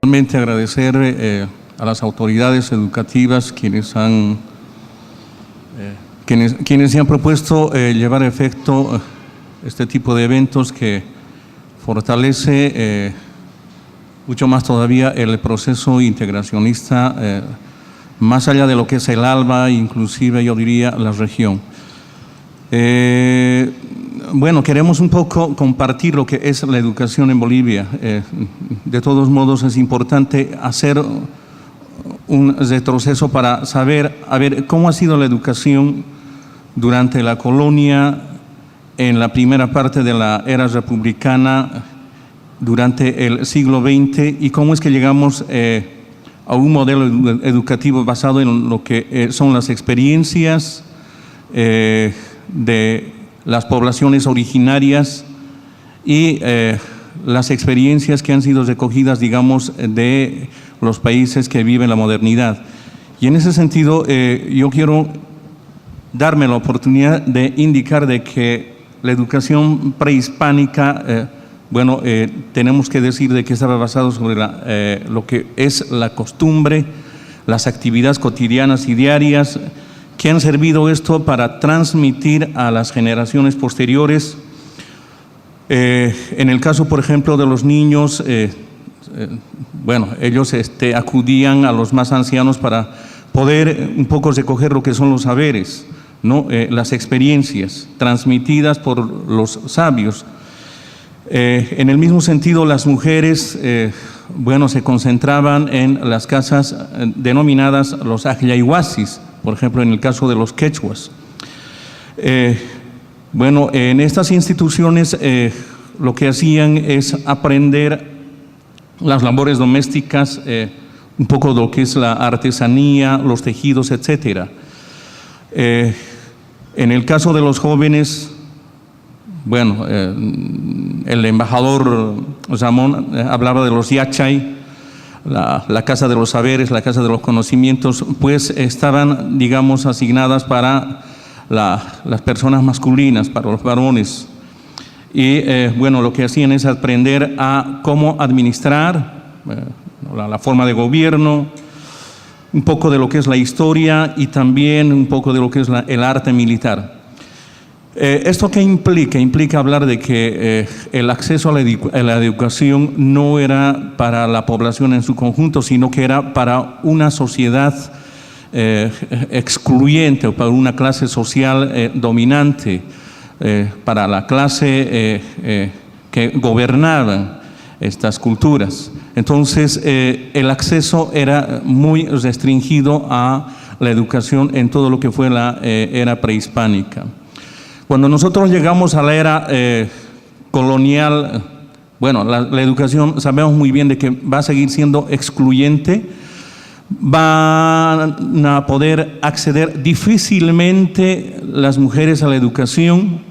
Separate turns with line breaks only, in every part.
Realmente agradecer a las autoridades educativas quienes se han propuesto llevar a efecto este tipo de eventos que fortalece mucho más todavía el proceso integracionista más allá de lo que es el ALBA, inclusive yo diría la región. Bueno, queremos un poco compartir lo que es la educación en Bolivia. De todos modos es importante hacer un retroceso para saber, a ver, cómo ha sido la educación durante la colonia, en la primera parte de la era republicana, durante el siglo XX, y cómo es que llegamos a un modelo educativo basado en lo que son las experiencias de las poblaciones originarias y las experiencias que han sido recogidas, digamos, de los países que viven la modernidad. Y en ese sentido, yo quiero darme la oportunidad de indicar de que la educación prehispánica, bueno, tenemos que decir de que estaba basado sobre lo que es la costumbre, las actividades cotidianas y diarias, que han servido esto para transmitir a las generaciones posteriores. En el caso, por ejemplo, de los niños, bueno, ellos acudían a los más ancianos para poder un poco recoger lo que son los saberes, ¿no? Las experiencias transmitidas por los sabios. En el mismo sentido, las mujeres, bueno, se concentraban en las casas denominadas los ajlayhuasis, por ejemplo, en el caso de los quechuas. Bueno, en estas instituciones lo que hacían es aprender las labores domésticas, un poco de lo que es la artesanía, los tejidos, etcétera. En el caso de los jóvenes, bueno, el embajador Ramón hablaba de los yachay, la casa de los saberes, la casa de los conocimientos, pues estaban, digamos, asignadas para las personas masculinas, para los varones. Y bueno, lo que hacían es aprender a cómo administrar, la forma de gobierno, un poco de lo que es la historia y también un poco de lo que es el arte militar. ¿Esto qué implica? Implica hablar de que el acceso a la educación no era para la población en su conjunto, sino que era para una sociedad excluyente o para una clase social dominante, para la clase que gobernaba estas culturas. Entonces, el acceso era muy restringido a la educación en todo lo que fue la era prehispánica. Cuando nosotros llegamos a la era colonial, bueno, la educación sabemos muy bien de que va a seguir siendo excluyente, van a poder acceder difícilmente las mujeres a la educación,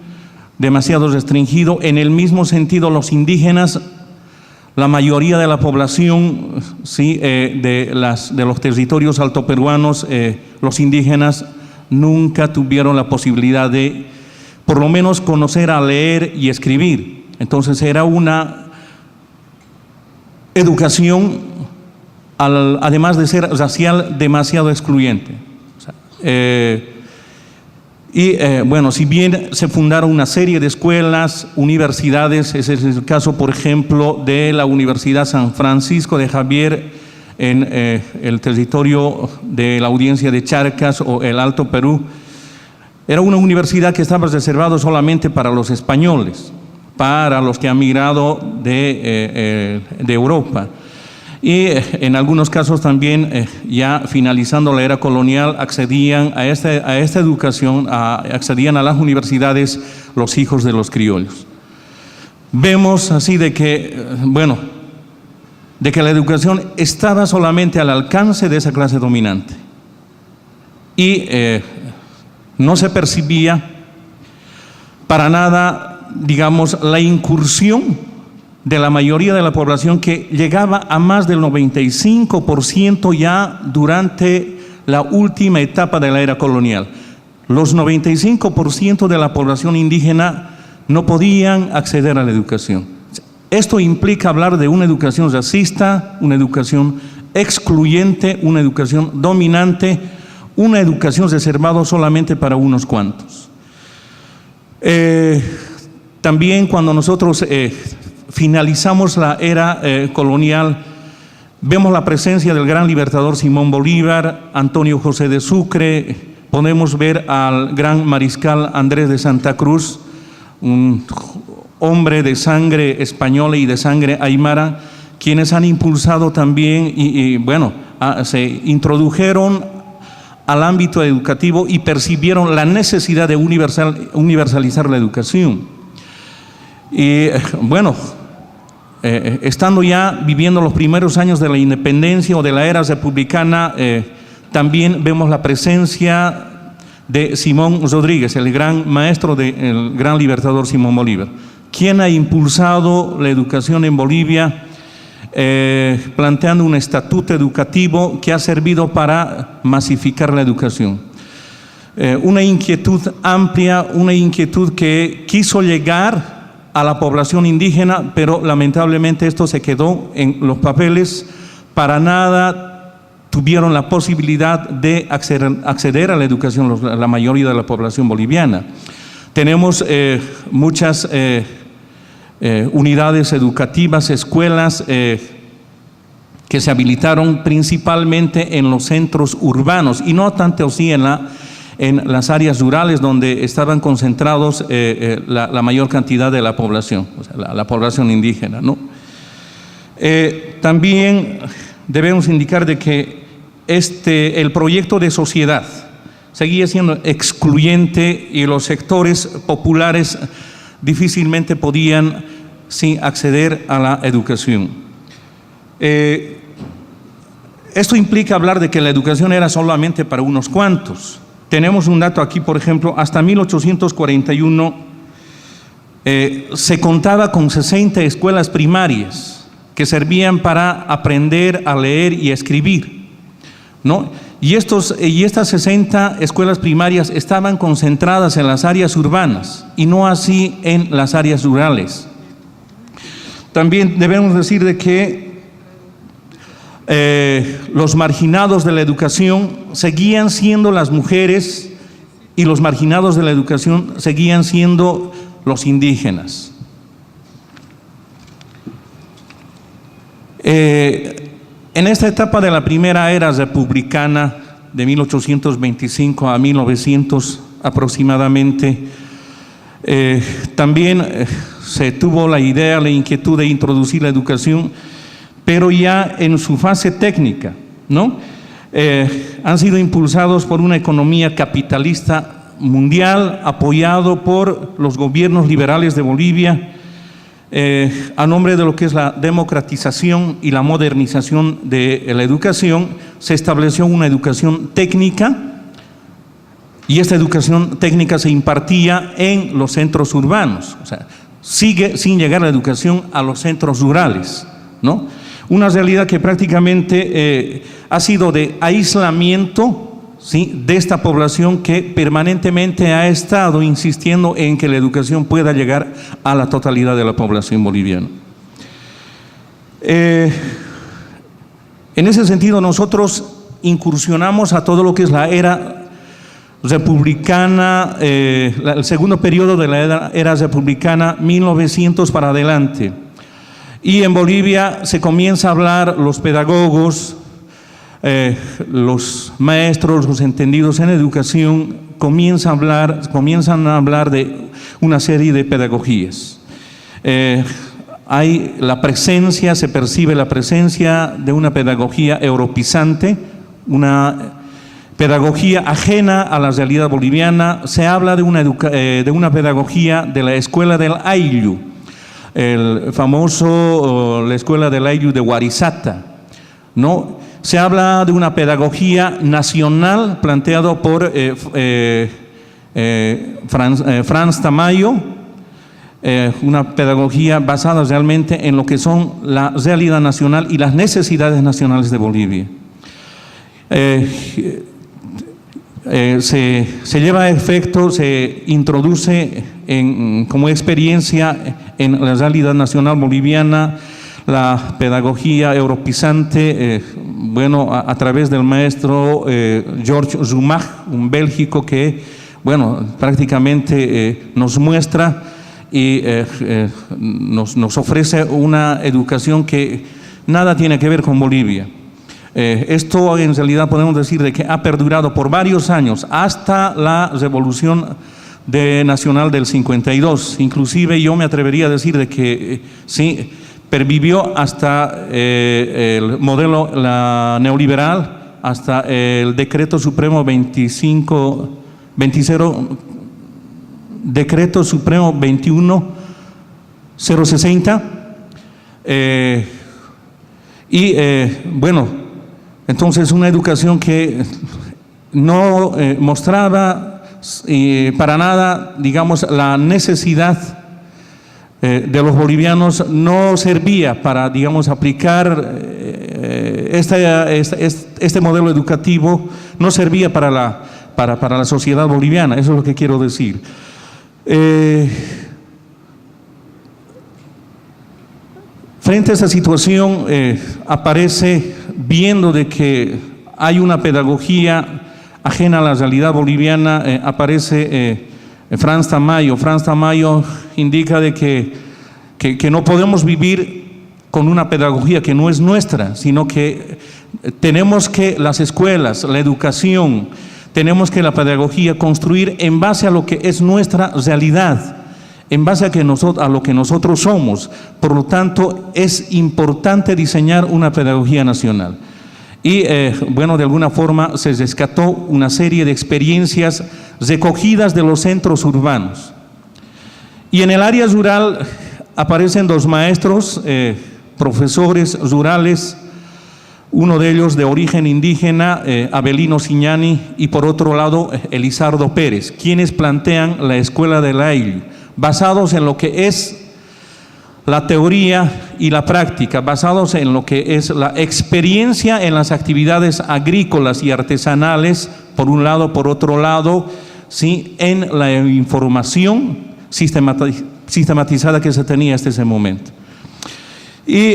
demasiado restringido. En el mismo sentido, los indígenas, la mayoría de la población, ¿sí? de los territorios altoperuanos, los indígenas nunca tuvieron la posibilidad de por lo menos conocer a leer y escribir. Entonces era una educación, además de ser racial, demasiado excluyente. Bueno, si bien se fundaron una serie de escuelas, universidades, ese es el caso, por ejemplo, de la Universidad San Francisco de Javier en el territorio de la audiencia de Charcas o el Alto Perú. Era una universidad que estaba reservada solamente para los españoles, para los que han migrado de Europa. Y en algunos casos también, ya finalizando la era colonial, accedían a esta educación, accedían a las universidades los hijos de los criollos. Vemos así de que, bueno, de que la educación estaba solamente al alcance de esa clase dominante. Y no se percibía para nada, digamos, la incursión de la mayoría de la población, que llegaba a más del 95% ya durante la última etapa de la era colonial. Los 95% de la población indígena no podían acceder a la educación. Esto implica hablar de una educación racista, una educación excluyente, una educación dominante, una educación reservada solamente para unos cuantos. También cuando nosotros finalizamos la era colonial, vemos la presencia del gran libertador Simón Bolívar, Antonio José de Sucre, podemos ver al gran mariscal Andrés de Santa Cruz, un hombre de sangre española y de sangre aymara, quienes han impulsado también se introdujeron al ámbito educativo y percibieron la necesidad de universalizar la educación. Y estando ya viviendo los primeros años de la independencia o de la era republicana, también vemos la presencia de Simón Rodríguez, el gran maestro del gran libertador Simón Bolívar, quien ha impulsado la educación en Bolivia, planteando un estatuto educativo que ha servido para masificar la educación. Una inquietud amplia, una inquietud que quiso llegar a la población indígena, pero lamentablemente esto se quedó en los papeles. Para nada tuvieron la posibilidad de acceder a la educación la mayoría de la población boliviana. Tenemos muchas unidades educativas, escuelas que se habilitaron principalmente en los centros urbanos y no tanto así en las áreas rurales donde estaban concentrados la mayor cantidad de la población, o sea, la población indígena, ¿no? También debemos indicar de que el proyecto de sociedad seguía siendo excluyente y los sectores populares difícilmente podían acceder a la educación. Esto implica hablar de que la educación era solamente para unos cuantos. Tenemos un dato aquí, por ejemplo, hasta 1841 se contaba con 60 escuelas primarias que servían para aprender a leer y a escribir, ¿no? Y estas 60 escuelas primarias estaban concentradas en las áreas urbanas y no así en las áreas rurales. También debemos decir de que los marginados de la educación seguían siendo las mujeres y los marginados de la educación seguían siendo los indígenas. En esta etapa de la primera era republicana, de 1825 a 1900 aproximadamente, también se tuvo la idea, la inquietud de introducir la educación, pero ya en su fase técnica, ¿no? Han sido impulsados por una economía capitalista mundial, apoyado por los gobiernos liberales de Bolivia, a nombre de lo que es la democratización y la modernización de la educación. Se estableció una educación técnica y esta educación técnica se impartía en los centros urbanos, o sea, sigue sin llegar la educación a los centros rurales, ¿no? Una realidad que prácticamente ha sido de aislamiento, ¿sí?, de esta población que permanentemente ha estado insistiendo en que la educación pueda llegar a la totalidad de la población boliviana. En ese sentido, nosotros incursionamos a todo lo que es la era republicana, el segundo periodo de la era republicana, 1900 para adelante. Y en Bolivia se comienza a hablar, los pedagogos, los maestros, los entendidos en educación, comienzan a hablar de una serie de pedagogías. Se percibe la presencia de una pedagogía europeizante, una pedagogía ajena a la realidad boliviana. Se habla de una pedagogía de la escuela del Ayllu, la escuela del Ayllu de Warisata, ¿no? Se habla de una pedagogía nacional planteado por Franz Tamayo, una pedagogía basada realmente en lo que son la realidad nacional y las necesidades nacionales de Bolivia. Se lleva a efecto, se introduce como experiencia en la realidad nacional boliviana, la pedagogía europeizante, bueno, a través del maestro Georges Zumach, un bélgico que, bueno, prácticamente nos muestra y nos ofrece una educación que nada tiene que ver con Bolivia. Esto en realidad podemos decir de que ha perdurado por varios años, hasta la Revolución Nacional del 52. Inclusive yo me atrevería a decir de que sí, pervivió hasta el modelo neoliberal, hasta el Decreto Supremo 21060, bueno, entonces una educación que no mostraba para nada, digamos, la necesidad de los bolivianos, no servía para, digamos, aplicar este modelo educativo, no servía para la sociedad boliviana. Eso es lo que quiero decir. Frente a esta situación, aparece, viendo de que hay una pedagogía ajena a la realidad boliviana, aparece Frans Tamayo. Frans Tamayo indica de que no podemos vivir con una pedagogía que no es nuestra, sino que tenemos que las escuelas, la educación, tenemos que la pedagogía construir en base a lo que es nuestra realidad, en base a lo que nosotros somos. Por lo tanto, es importante diseñar una pedagogía nacional. Y bueno, de alguna forma se rescató una serie de experiencias recogidas de los centros urbanos. Y en el área rural aparecen dos maestros, profesores rurales, uno de ellos de origen indígena, Abelino Siñani, y por otro lado Elizardo Pérez, quienes plantean la Escuela de la ILU, basados en lo que es la teoría y la práctica, basados en lo que es la experiencia en las actividades agrícolas y artesanales, por un lado, por otro lado, ¿sí?, en la información sistematizada que se tenía hasta ese momento. Y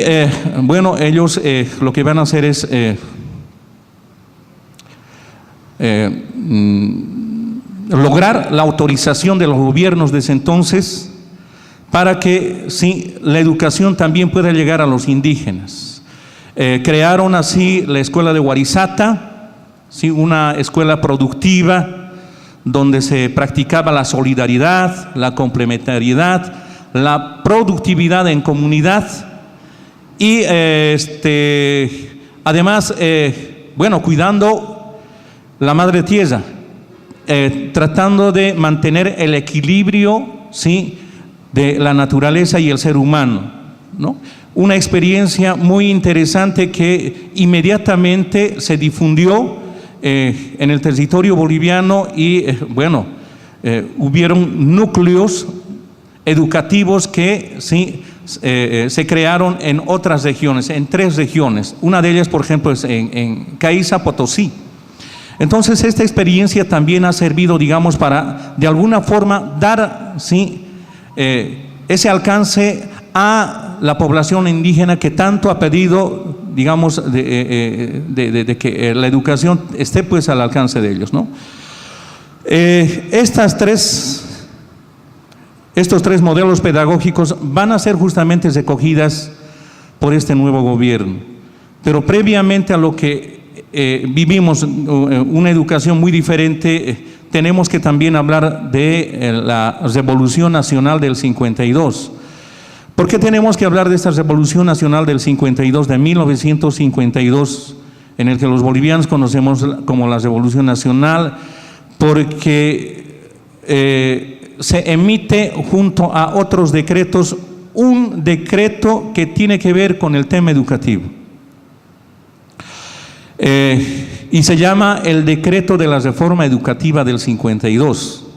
bueno, ellos lo que van a hacer es lograr la autorización de los gobiernos de ese entonces para que sí, la educación también pueda llegar a los indígenas. Crearon así la escuela de Huarizata, ¿sí?, una escuela productiva donde se practicaba la solidaridad, la complementariedad, la productividad en comunidad y además, bueno, cuidando la madre tierra, tratando de mantener el equilibrio, ¿sí?, de la naturaleza y el ser humano, ¿no? Una experiencia muy interesante que inmediatamente se difundió en el territorio boliviano y bueno, hubieron núcleos educativos que sí, se crearon en otras regiones, en 3 regiones. Una de ellas, por ejemplo, es en Caiza, Potosí. Entonces, esta experiencia también ha servido, digamos, para de alguna forma dar, ¿sí?, ese alcance a la población indígena que tanto ha pedido, digamos, de que la educación esté pues al alcance de ellos, ¿no? Estos 3 modelos pedagógicos van a ser justamente recogidas por este nuevo gobierno, pero previamente a lo que vivimos una educación muy diferente, tenemos que también hablar de la Revolución Nacional del 52. ¿Por qué tenemos que hablar de esta Revolución Nacional del 52, de 1952, en el que los bolivianos conocemos como la Revolución Nacional? Porque se emite junto a otros decretos un decreto que tiene que ver con el tema educativo. Y se llama el Decreto de la Reforma Educativa del 52.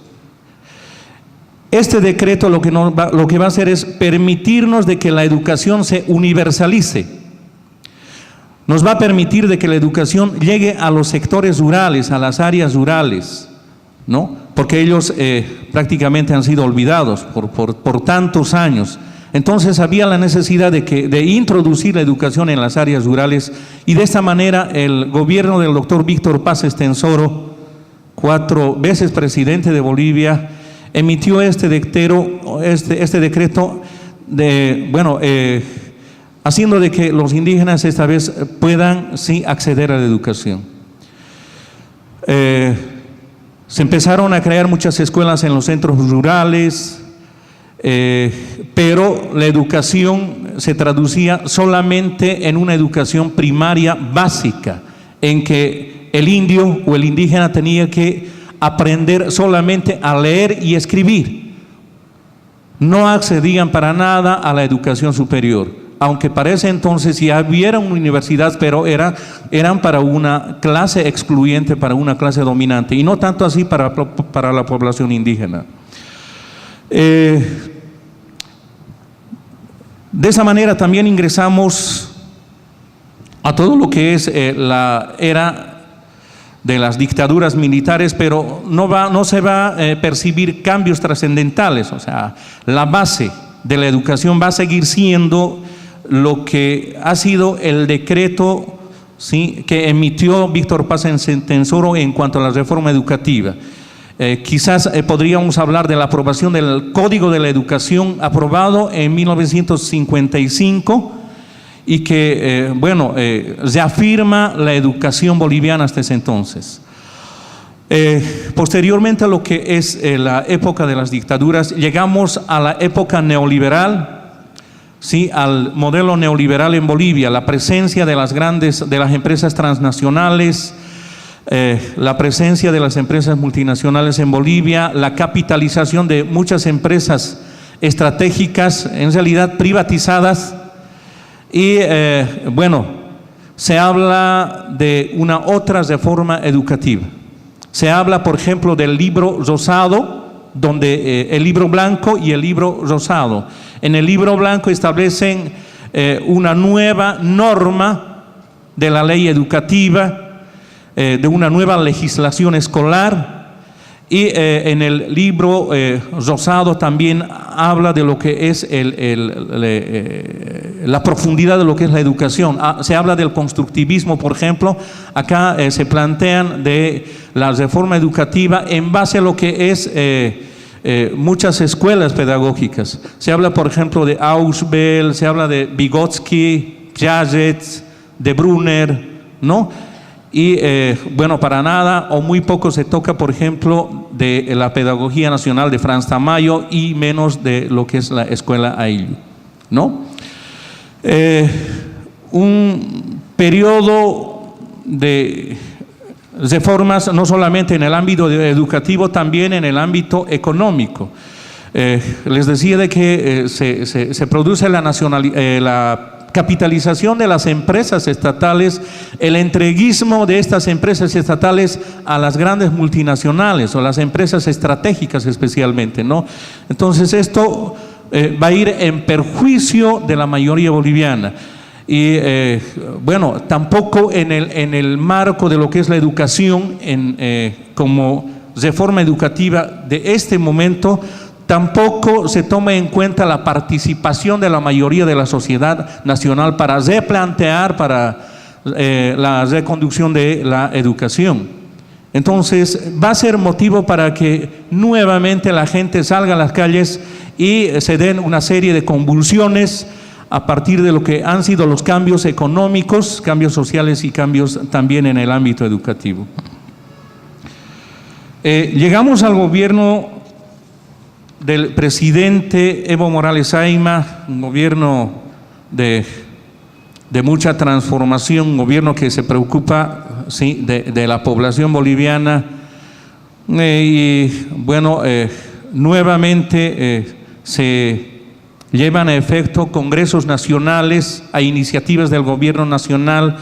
Este decreto lo que va a hacer es permitirnos de que la educación se universalice. Nos va a permitir de que la educación llegue a los sectores rurales, a las áreas rurales, ¿no? Porque ellos prácticamente han sido olvidados por tantos años. Entonces había la necesidad de introducir la educación en las áreas rurales, y de esta manera el gobierno del doctor Víctor Paz Estenssoro, 4 veces presidente de Bolivia, emitió este decreto haciendo de que los indígenas esta vez puedan sí acceder a la educación. Se empezaron a crear muchas escuelas en los centros rurales, pero la educación se traducía solamente en una educación primaria básica, en que el indio o el indígena tenía que aprender solamente a leer y escribir. No accedían para nada a la educación superior, aunque para ese entonces ya hubiera una universidad, pero eran para una clase excluyente, para una clase dominante, y no tanto así para la población indígena. De esa manera también ingresamos a todo lo que es la era de las dictaduras militares, pero no se va a percibir cambios trascendentales. O sea, la base de la educación va a seguir siendo lo que ha sido el decreto, ¿sí?, que emitió Víctor Paz Estenssoro en cuanto a la reforma educativa. Quizás podríamos hablar de la aprobación del Código de la Educación, aprobado en 1955, y que, reafirma la educación boliviana hasta ese entonces. Posteriormente a lo que es la época de las dictaduras, llegamos a la época neoliberal, ¿sí?, al modelo neoliberal en Bolivia, la presencia de las empresas transnacionales, la presencia de las empresas multinacionales en Bolivia, la capitalización de muchas empresas estratégicas, en realidad privatizadas, y se habla de una otra reforma educativa. Se habla, por ejemplo, del libro rosado, donde el libro blanco y el libro rosado. En el libro blanco establecen una nueva norma de la ley educativa, de una nueva legislación escolar, y en el libro rosado también habla de lo que es la profundidad de lo que es la educación. Se habla del constructivismo, por ejemplo. Acá se plantean de la reforma educativa en base a lo que es muchas escuelas pedagógicas. Se habla, por ejemplo, de Ausubel, se habla de Vygotsky, Piaget, de Brunner, ¿no? Y para nada o muy poco se toca, por ejemplo, de la pedagogía nacional de Franz Tamayo, y menos de lo que es la escuela Ayllu, ¿no? Un periodo de reformas no solamente en el ámbito educativo, también en el ámbito económico. Les decía de que se produce la capitalización de las empresas estatales, el entreguismo de estas empresas estatales a las grandes multinacionales o las empresas estratégicas especialmente, ¿no? Entonces esto va a ir en perjuicio de la mayoría boliviana. Y tampoco en el marco de lo que es la educación como reforma educativa de este momento, tampoco se toma en cuenta la participación de la mayoría de la sociedad nacional para replantear la reconducción de la educación. Entonces va a ser motivo para que nuevamente la gente salga a las calles y se den una serie de convulsiones a partir de lo que han sido los cambios económicos, cambios sociales y cambios también en el ámbito educativo. Llegamos al gobierno del presidente Evo Morales Ayma, un gobierno de mucha transformación, un gobierno que se preocupa, ¿sí?, de la población boliviana, nuevamente se llevan a efecto congresos nacionales a iniciativas del gobierno nacional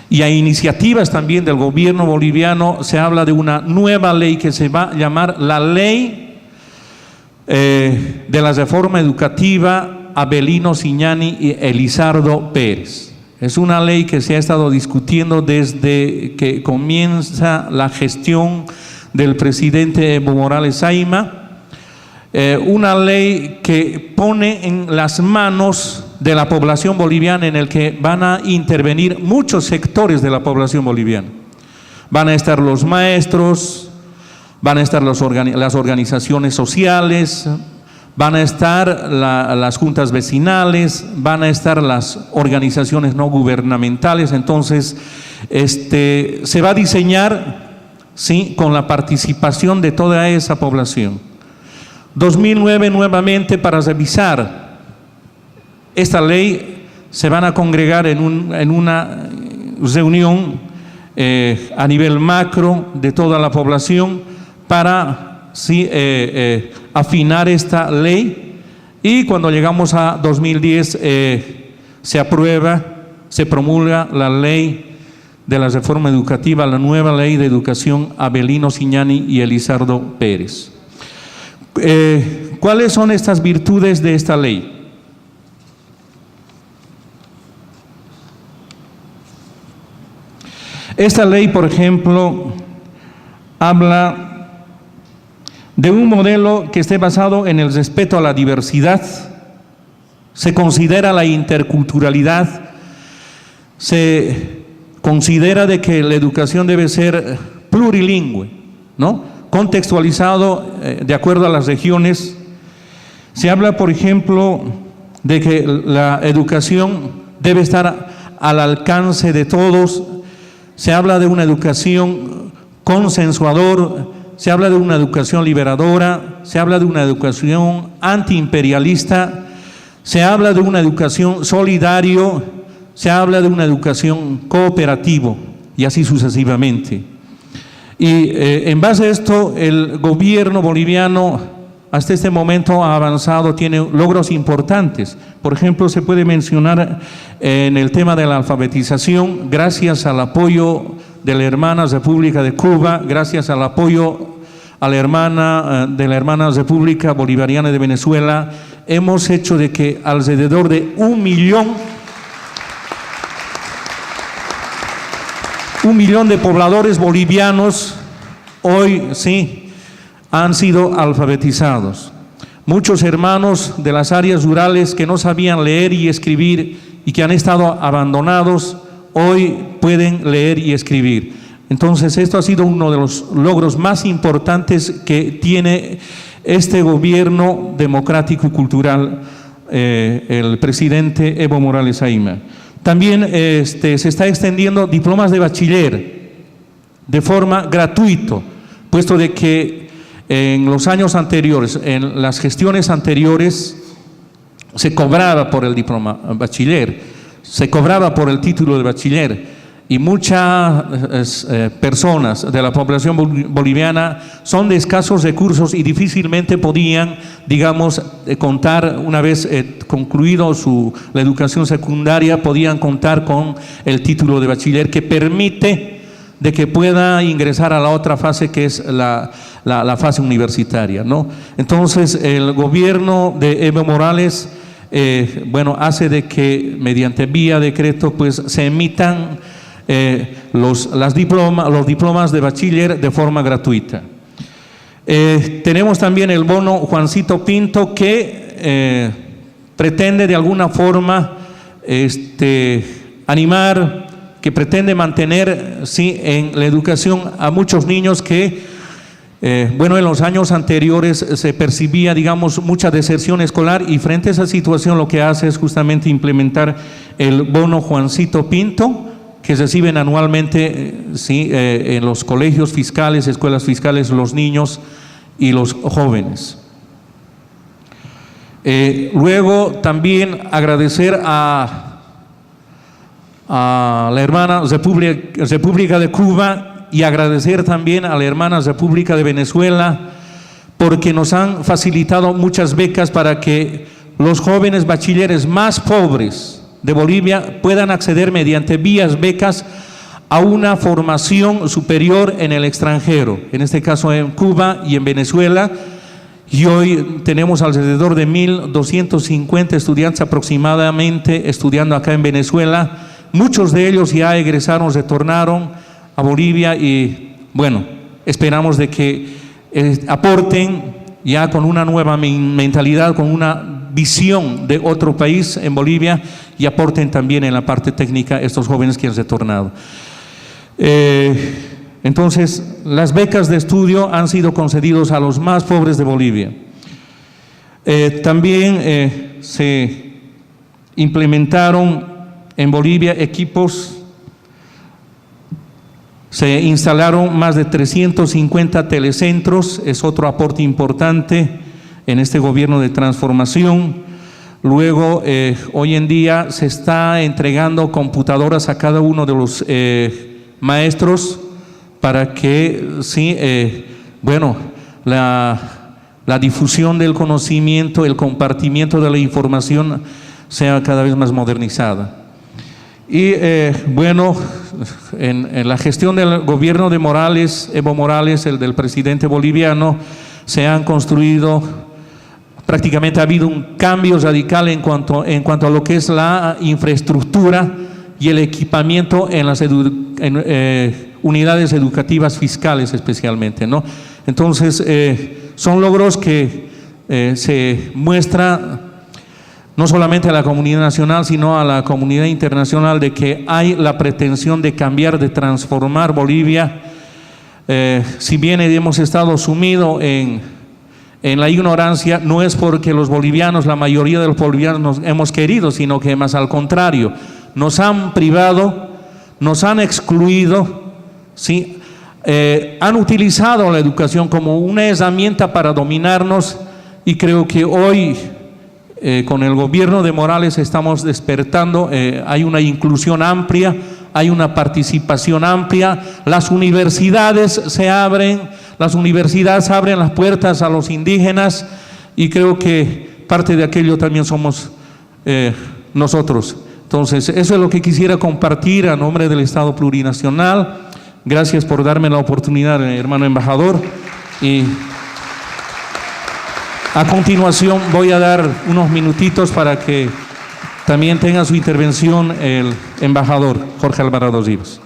y a iniciativas también del gobierno boliviano. Se habla de una nueva ley que se va a llamar la Ley de la Reforma Educativa Abelino Siñani y Elizardo Pérez. Es una ley que se ha estado discutiendo desde que comienza la gestión del presidente Evo Morales Ayma, una ley que pone en las manos de la población boliviana, en el que van a intervenir muchos sectores de la población boliviana. Van a estar los maestros, van a estar las organizaciones sociales, van a estar las juntas vecinales, van a estar las organizaciones no gubernamentales. Entonces, se va a diseñar, ¿sí?, con la participación de toda esa población. 2009 nuevamente, para revisar esta ley, se van a congregar en una reunión a nivel macro de toda la población para afinar esta ley, y cuando llegamos a 2010 se aprueba, se promulga la ley de la reforma educativa, la nueva ley de educación Abelino Siñani y Elizardo Pérez. ¿Cuáles son estas virtudes de esta ley? Esta ley, por ejemplo, habla de un modelo que esté basado en el respeto a la diversidad, se considera la interculturalidad, se considera de que la educación debe ser plurilingüe, ¿no?, contextualizado de acuerdo a las regiones. Se habla, por ejemplo, de que la educación debe estar al alcance de todos. Se habla de una educación consensuadora, se habla de una educación liberadora, se habla de una educación antiimperialista, se habla de una educación solidario, se habla de una educación cooperativo, y así sucesivamente. Y en base a esto, el gobierno boliviano hasta este momento ha avanzado, tiene logros importantes. Por ejemplo, se puede mencionar en el tema de la alfabetización, gracias al apoyo de la hermana República de Cuba, gracias al apoyo a la hermana República Bolivariana de Venezuela, hemos hecho de que alrededor de 1 millón de pobladores bolivianos hoy sí han sido alfabetizados. Muchos hermanos de las áreas rurales que no sabían leer y escribir y que han estado abandonados, hoy pueden leer y escribir. Entonces, esto ha sido uno de los logros más importantes que tiene este gobierno democrático y cultural, el presidente Evo Morales Ayma. También se está extendiendo diplomas de bachiller de forma gratuita, puesto de que en los años anteriores, en las gestiones anteriores, se cobraba por el diploma bachiller, se cobraba por el título de bachiller, y muchas personas de la población boliviana son de escasos recursos y difícilmente podían, digamos, contar, una vez concluido la educación secundaria, podían contar con el título de bachiller que permite de que pueda ingresar a la otra fase, que es la fase universitaria, ¿no? Entonces, el gobierno de Evo Morales, hace de que mediante vía decreto, pues, se emitan los diplomas de bachiller de forma gratuita. Tenemos también el bono Juancito Pinto, que pretende de alguna forma animar, que pretende mantener en la educación a muchos niños que en los años anteriores se percibía, digamos, mucha deserción escolar, y frente a esa situación lo que hace es justamente implementar el bono Juancito Pinto, que reciben anualmente en los colegios fiscales, escuelas fiscales, los niños y los jóvenes. Luego también agradecer a la hermana República de Cuba, y agradecer también a la hermana República de Venezuela, porque nos han facilitado muchas becas para que los jóvenes bachilleres más pobres de Bolivia puedan acceder mediante vías becas a una formación superior en el extranjero, en este caso en Cuba y en Venezuela. Y hoy tenemos alrededor de 1.250 estudiantes aproximadamente estudiando acá en Venezuela. Muchos de ellos ya egresaron, retornaron a Bolivia, y esperamos de que aporten ya con una nueva mentalidad, con una visión de otro país en Bolivia, y aporten también en la parte técnica estos jóvenes que han retornado. Entonces, las becas de estudio han sido concedidas a los más pobres de Bolivia. También se implementaron en Bolivia equipos, se instalaron más de 350 telecentros, es otro aporte importante en este gobierno de transformación. Luego, hoy en día se está entregando computadoras a cada uno de los maestros para que, sí, la difusión del conocimiento, el compartimiento de la información sea cada vez más modernizada. Y en la gestión del gobierno de Morales, Evo Morales, el del presidente boliviano, se han construido, prácticamente ha habido un cambio radical en cuanto a lo que es la infraestructura y el equipamiento en las unidades educativas fiscales especialmente, ¿no? Entonces, son logros que se muestra no solamente a la comunidad nacional, sino a la comunidad internacional, de que hay la pretensión de cambiar, de transformar Bolivia. Si bien hemos estado sumidos en la ignorancia, no es porque los bolivianos, la mayoría de los bolivianos nos hemos querido, sino que más al contrario, nos han privado, nos han excluido, ¿sí? Han utilizado la educación como una herramienta para dominarnos, y creo que hoy con el gobierno de Morales estamos despertando, hay una inclusión amplia, hay una participación amplia, las universidades se abren, las universidades abren las puertas a los indígenas, y creo que parte de aquello también somos nosotros. Entonces, eso es lo que quisiera compartir a nombre del Estado Plurinacional. Gracias por darme la oportunidad, hermano embajador. Y a continuación voy a dar unos minutitos para que también tenga su intervención el embajador Jorge Alvarado Rivas.